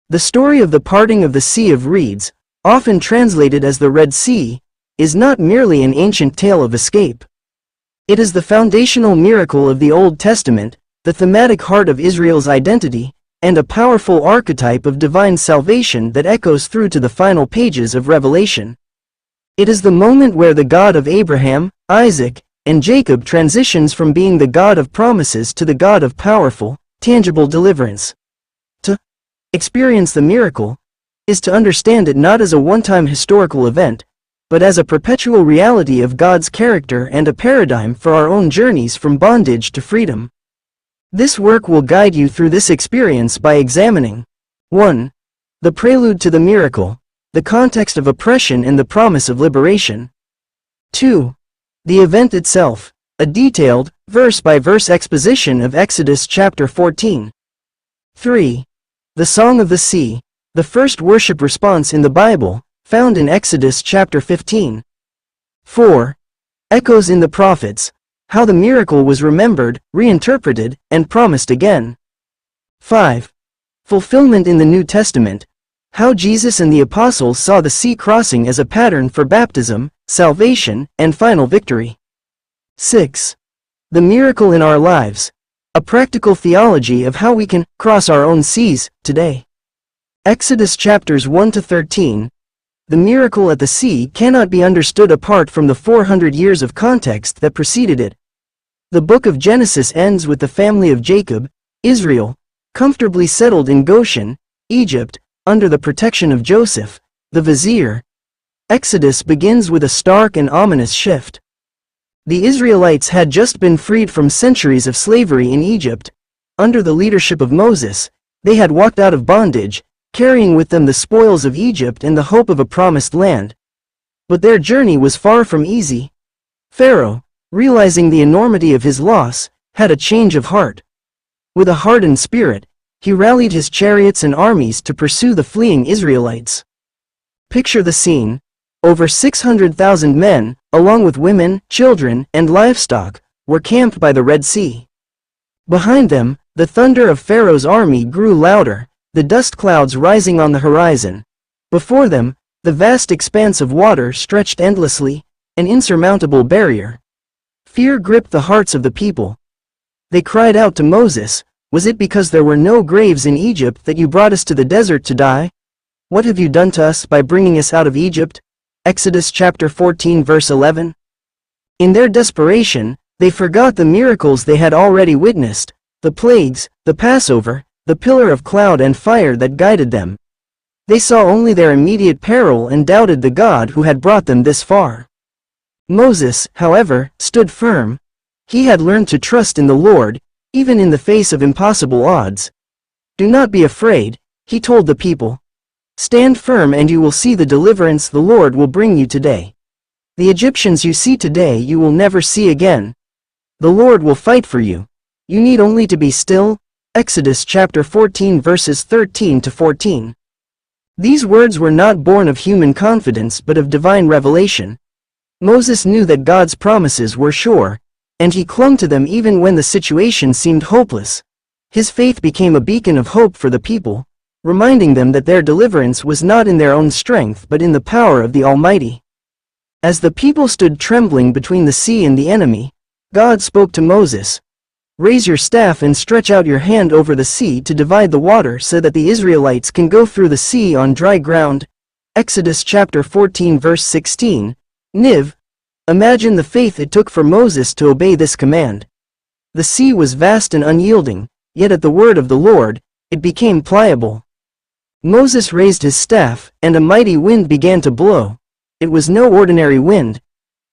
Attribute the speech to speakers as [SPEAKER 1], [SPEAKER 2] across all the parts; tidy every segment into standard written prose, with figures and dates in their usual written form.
[SPEAKER 1] The story of the parting of the Sea of Reeds, often translated as the Red Sea, is not merely an ancient tale of escape. It is the foundational miracle of the Old Testament, the thematic heart of Israel's identity, and a powerful archetype of divine salvation that echoes through to the final pages of Revelation. It is the moment where the God of Abraham, Isaac, and Jacob transitions from being the God of promises to the God of powerful, tangible deliverance. To experience the miracle is to understand it not as a one-time historical event, but as a perpetual reality of God's character and a paradigm for our own journeys from bondage to freedom. This work will guide you through this experience by examining 1. The prelude to the miracle, the context of oppression and the promise of liberation. 2. The event itself, a detailed, verse-by-verse exposition of Exodus chapter 14. 3. The Song of the Sea, the first worship response in the Bible, found in Exodus chapter 15. 4. Echoes in the prophets, how the miracle was remembered, reinterpreted, and promised again. 5. Fulfillment in the New Testament, how Jesus and the apostles saw the sea crossing as a pattern for baptism, salvation, and final victory. 6. The miracle in our lives, a practical theology of how we can cross our own seas today. Exodus chapters 1 to 13. The miracle at the sea cannot be understood apart from the 400 years of context that preceded it. The book of Genesis ends with the family of Jacob, Israel, comfortably settled in Goshen, Egypt, under the protection of Joseph, the vizier. Exodus begins with a stark and ominous shift. The Israelites had just been freed from centuries of slavery in Egypt. Under the leadership of Moses, they had walked out of bondage, carrying with them the spoils of Egypt and the hope of a promised land. But their journey was far from easy. Pharaoh, realizing the enormity of his loss, had a change of heart. With a hardened spirit, he rallied his chariots and armies to pursue the fleeing Israelites. Picture the scene. Over 600,000 men, along with women, children, and livestock, were camped by the Red Sea. Behind them, the thunder of Pharaoh's army grew louder, the dust clouds rising on the horizon. Before them, the vast expanse of water stretched endlessly, an insurmountable barrier. Fear gripped the hearts of the people. They cried out to Moses, "Was it because there were no graves in Egypt that you brought us to the desert to die? What have you done to us by bringing us out of Egypt?" Exodus chapter 14 verse 11. In their desperation, they forgot the miracles they had already witnessed, the plagues, the Passover, the pillar of cloud and fire that guided them. They saw only their immediate peril and doubted the God who had brought them this far. Moses, however, stood firm. He had learned to trust in the Lord, even in the face of impossible odds. "Do not be afraid," he told the people. "Stand firm and you will see the deliverance the Lord will bring you today. The Egyptians you see today you will never see again. The Lord will fight for you. You need only to be still." Exodus chapter 14 verses 13 to 14. These words were not born of human confidence but of divine revelation. Moses knew that God's promises were sure, and he clung to them even when the situation seemed hopeless. His faith became a beacon of hope for the people, reminding them that their deliverance was not in their own strength but in the power of the Almighty. As the people stood trembling between the sea and the enemy, God spoke to Moses, "Raise your staff and stretch out your hand over the sea to divide the water so that the Israelites can go through the sea on dry ground." Exodus chapter 14 verse 16. Niv. Imagine the faith it took for Moses to obey this command. The sea was vast and unyielding, yet at the word of the Lord, it became pliable. Moses raised his staff, and a mighty wind began to blow. It was no ordinary wind.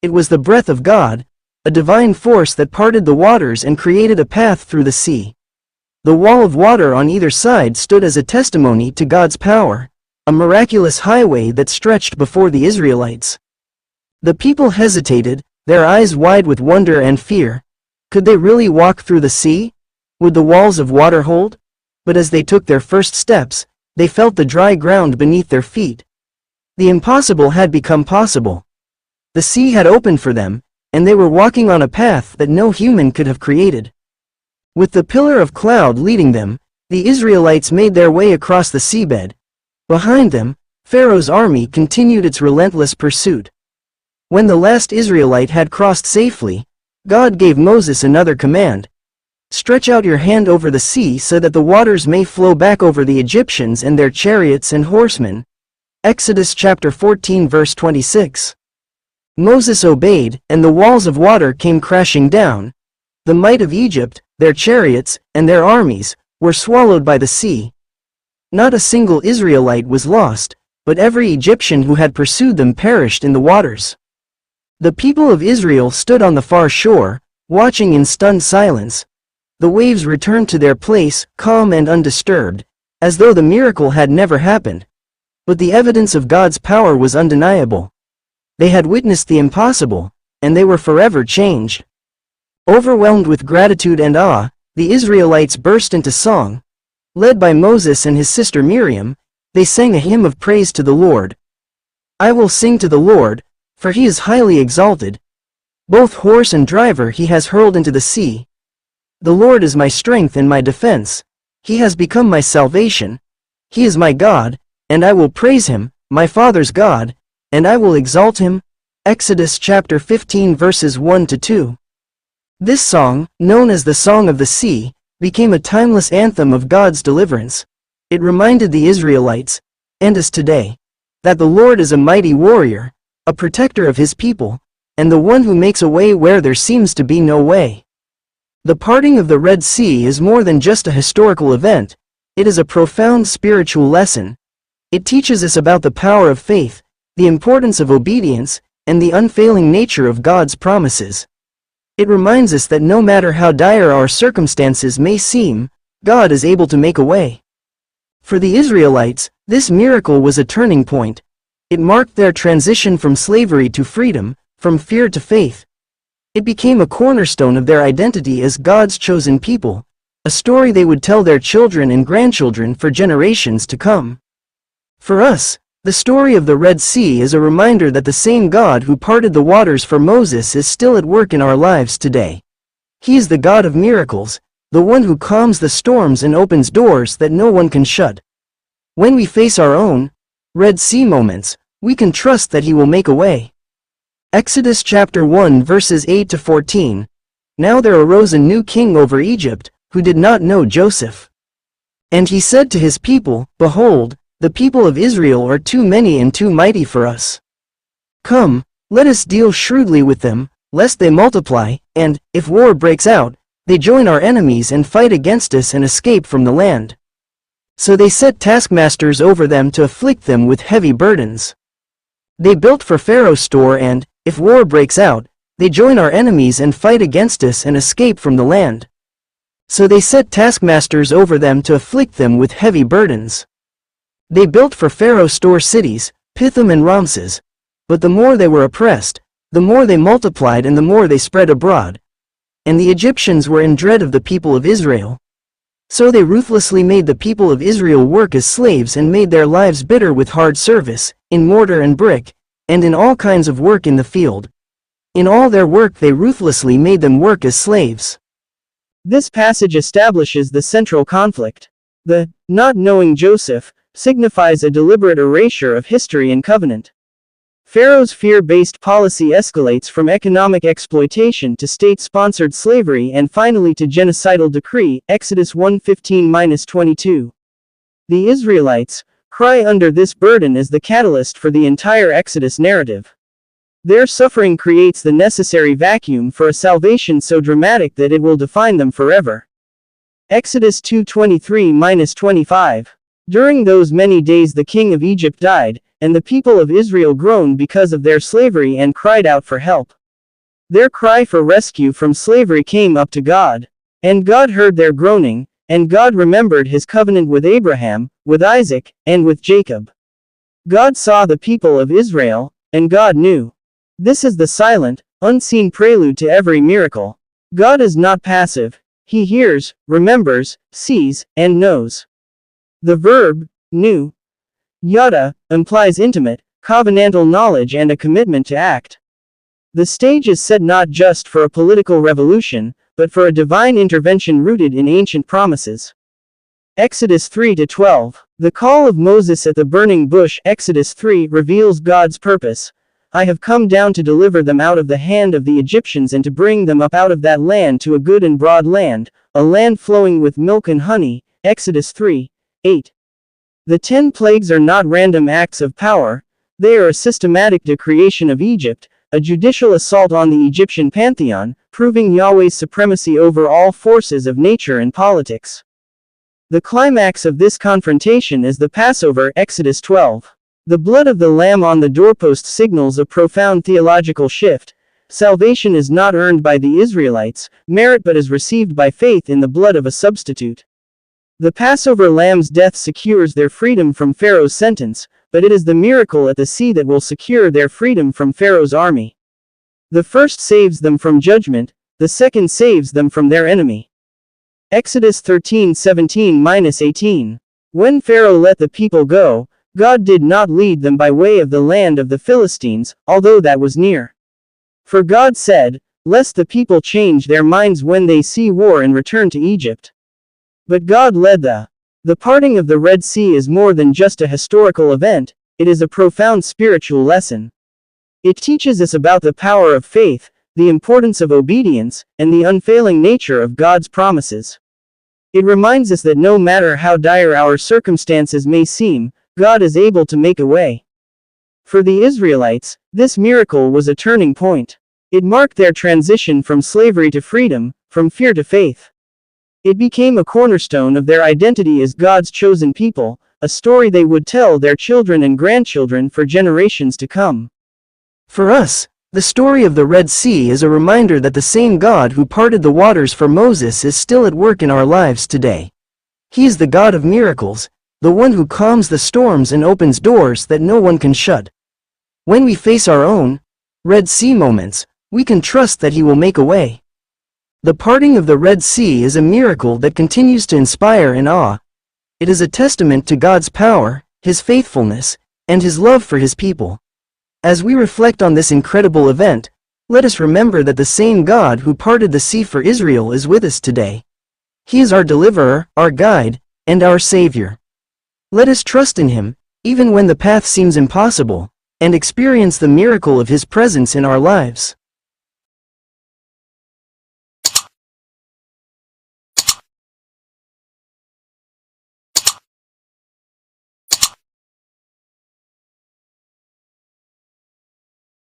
[SPEAKER 1] It was the breath of God, a divine force that parted the waters and created a path through the sea. The wall of water on either side stood as a testimony to God's power, a miraculous highway that stretched before the Israelites. The people hesitated, their eyes wide with wonder and fear. Could they really walk through the sea? Would the walls of water hold? But as they took their first steps, they felt the dry ground beneath their feet. The impossible had become possible. The sea had opened for them, and they were walking on a path that no human could have created. With the pillar of cloud leading them, The Israelites made their way across the seabed. Behind them, Pharaoh's army continued its relentless pursuit. When the last Israelite had crossed safely, God gave Moses another command. Stretch out your hand over the sea so that the waters may flow back over the Egyptians and their chariots and horsemen. Exodus chapter 14 verse 26. Moses obeyed, and the walls of water came crashing down. The might of Egypt, their chariots, and their armies, were swallowed by the sea. Not a single Israelite was lost, but every Egyptian who had pursued them perished in the waters. The people of Israel stood on the far shore, watching in stunned silence. The waves returned to their place, calm and undisturbed, as though the miracle had never happened. But the evidence of God's power was undeniable. They had witnessed the impossible, and they were forever changed. Overwhelmed with gratitude and awe, the Israelites burst into song. Led by Moses and his sister Miriam, they sang a hymn of praise to the Lord. I will sing to the Lord, for he is highly exalted. Both horse and driver he has hurled into the sea. The Lord is my strength and my defense. He has become my salvation. He is my God, and I will praise him, my Father's God, and I will exalt him. Exodus chapter 15 verses 1 to 2. This song, known as the Song of the Sea, became a timeless anthem of God's deliverance. It reminded the Israelites, and us today, that the Lord is a mighty warrior, a protector of his people, and the one who makes a way where there seems to be no way. The parting of the Red Sea is more than just a historical event. It is a profound spiritual lesson. It teaches us about the power of faith, the importance of obedience, and the unfailing nature of God's promises. It reminds us that no matter how dire our circumstances may seem, God is able to make a way. For the Israelites, this miracle was a turning point. It marked their transition from slavery to freedom, from fear to faith. It became a cornerstone of their identity as God's chosen people, a story they would tell their children and grandchildren for generations to come. For us, the story of the Red Sea is a reminder that the same God who parted the waters for Moses is still at work in our lives today. He is the God of miracles, the one who calms the storms and opens doors that no one can shut. When we face our own Red Sea moments, we can trust that he will make a way. Exodus chapter 1 verses 8 to 14. Now there arose a new king over Egypt, who did not know Joseph. And he said to his people, Behold, the people of Israel are too many and too mighty for us. Come, let us deal shrewdly with them, lest they multiply, and, if war breaks out, they join our enemies and fight against us and escape from the land. So they set taskmasters over them to afflict them with heavy burdens. They built for Pharaoh's store and, if war breaks out, they join our enemies and fight against us and escape from the land. So they set taskmasters over them to afflict them with heavy burdens. They built for Pharaoh's store cities, Pithom and Ramses. But the more they were oppressed, the more they multiplied and the more they spread abroad. And the Egyptians were in dread of the people of Israel. So they ruthlessly made the people of Israel work as slaves and made their lives bitter with hard service, in mortar and brick, and in all kinds of work in the field. In all their work they ruthlessly made them work as slaves. This passage establishes the central conflict. The not knowing Joseph signifies a deliberate erasure of history and covenant. Pharaoh's fear-based policy escalates from economic exploitation to state-sponsored slavery and finally to genocidal decree, Exodus 1:15-22. The Israelites' cry under this burden is the catalyst for the entire Exodus narrative. Their suffering creates the necessary vacuum for a salvation so dramatic that it will define them forever. Exodus 2:23-25. During those many days the king of Egypt died, and the people of Israel groaned because of their slavery and cried out for help. Their cry for rescue from slavery came up to God. And God heard their groaning, and God remembered his covenant with Abraham, with Isaac, and with Jacob. God saw the people of Israel, and God knew. This is the silent, unseen prelude to every miracle. God is not passive. He hears, remembers, sees, and knows. The verb, knew, yada, implies intimate, covenantal knowledge and a commitment to act. The stage is set not just for a political revolution, but for a divine intervention rooted in ancient promises. Exodus 3-12. The call of Moses at the burning bush, Exodus 3, reveals God's purpose. I have come down to deliver them out of the hand of the Egyptians and to bring them up out of that land to a good and broad land, a land flowing with milk and honey. Exodus 3:8. The 10 plagues are not random acts of power, they are a systematic decreation of Egypt, a judicial assault on the Egyptian pantheon, proving Yahweh's supremacy over all forces of nature and politics. The climax of this confrontation is the Passover, Exodus 12. The blood of the lamb on the doorpost signals a profound theological shift. Salvation is not earned by the Israelites' merit but is received by faith in the blood of a substitute. The Passover lamb's death secures their freedom from Pharaoh's sentence, but it is the miracle at the sea that will secure their freedom from Pharaoh's army. The first saves them from judgment, the second saves them from their enemy. Exodus 13:17-18. When Pharaoh let the people go, God did not lead them by way of the land of the Philistines, although that was near. For God said, "Lest the people change their minds when they see war and return to Egypt." But God led the parting of the Red Sea is more than just a historical event, it is a profound spiritual lesson. It teaches us about the power of faith, the importance of obedience, and the unfailing nature of God's promises. It reminds us that no matter how dire our circumstances may seem, God is able to make a way. For the Israelites, this miracle was a turning point. It marked their transition from slavery to freedom, from fear to faith. It became a cornerstone of their identity as God's chosen people, a story they would tell their children and grandchildren for generations to come. For us, the story of the Red Sea is a reminder that the same God who parted the waters for Moses is still at work in our lives today. He is the God of miracles, the one who calms the storms and opens doors that no one can shut. When we face our own Red Sea moments, we can trust that He will make a way. The parting of the Red Sea is a miracle that continues to inspire and awe. It is a testament to God's power, His faithfulness, and His love for His people. As we reflect on this incredible event, let us remember that the same God who parted the sea for Israel is with us today. He is our deliverer, our guide, and our Savior. Let us trust in Him, even when the path seems impossible, and experience the miracle of His presence in our lives.